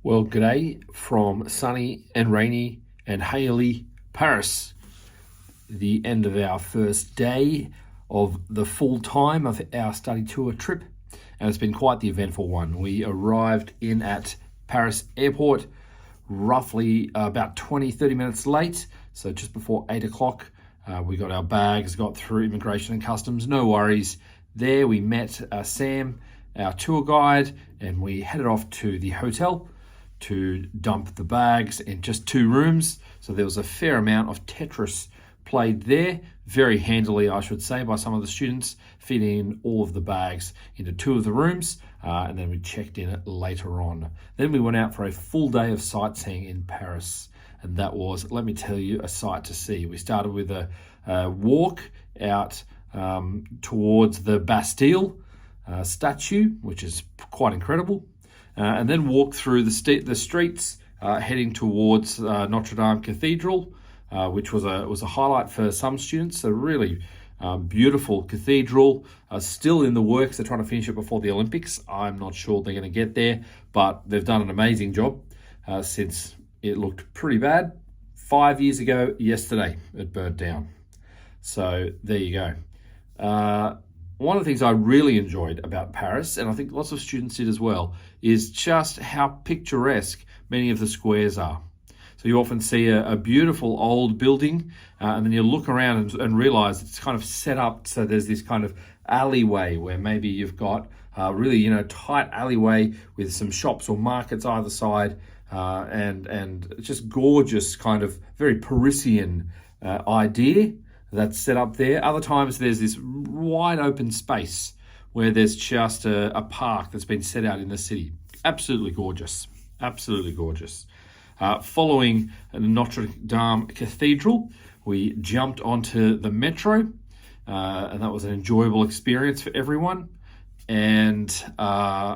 Well, g'day from sunny and rainy and haily Paris. The end of our first day of the full time of our study tour trip, and it's been quite the eventful one. We arrived in at Paris airport roughly about 20-30 minutes late, so just before 8 o'clock. We got our bags, got through immigration and customs, no worries. There we met Sam, our tour guide, and we headed off to the hotel to dump the bags in just 2 rooms. So there was a fair amount of Tetris played there, very handily, I should say, by some of the students, fitting in all of the bags into 2 of the rooms, and then we checked in later on. Then we went out for a full day of sightseeing in Paris, and that was, let me tell you, a sight to see. We started with a walk out towards the Bastille statue, which is quite incredible. And then walk through the streets heading towards Notre Dame Cathedral, which was a highlight for some students. So really beautiful cathedral, still in the works. They're trying to finish it before the Olympics. I'm not sure they're going to get there, but they've done an amazing job since it looked pretty bad. 5 years ago yesterday, it burnt down. So there you go. One of the things I really enjoyed about Paris, and I think lots of students did as well, is just how picturesque many of the squares are. So you often see a beautiful old building, and then you look around and realize it's kind of set up so there's this kind of alleyway where maybe you've got really tight alleyway with some shops or markets either side, and just gorgeous kind of very Parisian idea that's set up there. Other times there's this wide open space where there's just a park that's been set out in the city. Absolutely gorgeous, absolutely gorgeous. Following Notre Dame Cathedral, we jumped onto the metro, and that was an enjoyable experience for everyone, and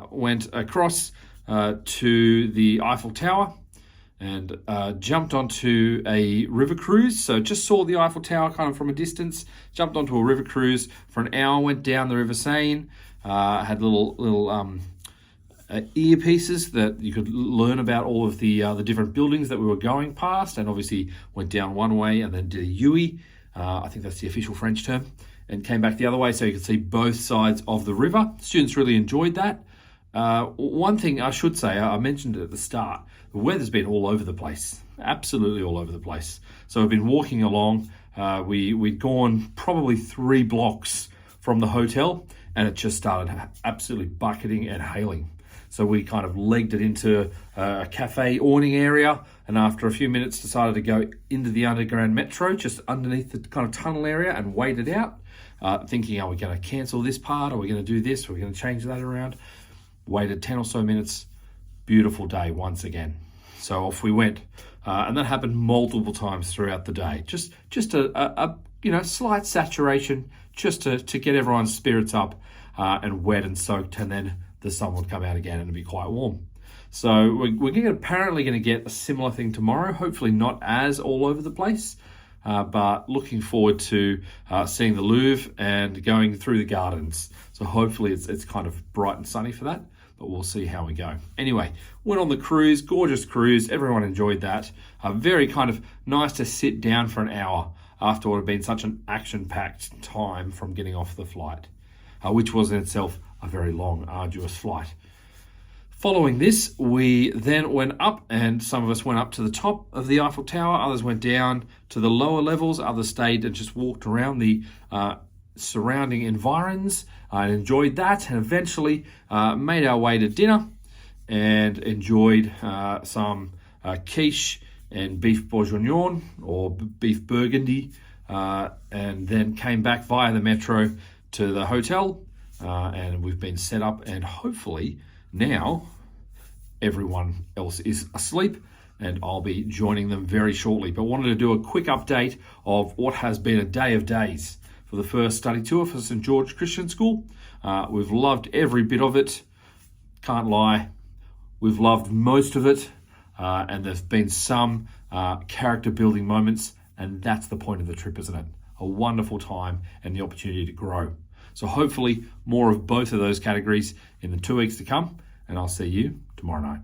went across to the Eiffel Tower, and jumped onto a river cruise. So just saw the Eiffel Tower kind of from a distance, jumped onto a river cruise for an hour, went down the River Seine, had little earpieces that you could learn about all of the different buildings that we were going past, and obviously went down one way and then did a UE, I think that's the official French term, and came back the other way so you could see both sides of the river. Students really enjoyed that. One thing I should say, I mentioned it at the start, the weather's been all over the place, absolutely all over the place. So we've been walking along, we'd gone probably 3 blocks from the hotel, and it just started absolutely bucketing and hailing. So we kind of legged it into a cafe awning area, and after a few minutes decided to go into the underground metro, just underneath the kind of tunnel area, and wait it out, thinking, are we going to cancel this part? Are we going to do this? Are we going to change that around? Waited 10 or so minutes, beautiful day once again. So off we went, and that happened multiple times throughout the day. Just a slight saturation, just to get everyone's spirits up, and wet and soaked, and then the sun would come out again and it'd be quite warm. So we're apparently going to get a similar thing tomorrow. Hopefully not as all over the place, but looking forward to seeing the Louvre and going through the gardens. So hopefully it's kind of bright and sunny for that, but we'll see how we go. Anyway, went on the cruise, gorgeous cruise. Everyone enjoyed that. Very kind of nice to sit down for an hour after what had been such an action-packed time from getting off the flight, which was in itself a very long, arduous flight. Following this, we then went up, and some of us went up to the top of the Eiffel Tower, others went down to the lower levels, others stayed and just walked around the surrounding environs and enjoyed that, and eventually made our way to dinner and enjoyed some quiche and beef bourguignon, or beef burgundy, and then came back via the metro to the hotel, and we've been set up, and hopefully now everyone else is asleep, and I'll be joining them very shortly. But wanted to do a quick update of what has been a day of days for the first study tour for St. George Christian School. We've loved every bit of it, can't lie. We've loved most of it, and there's been some character building moments, and that's the point of the trip, isn't it? A wonderful time and the opportunity to grow. So hopefully more of both of those categories in the 2 weeks to come, and I'll see you tomorrow night.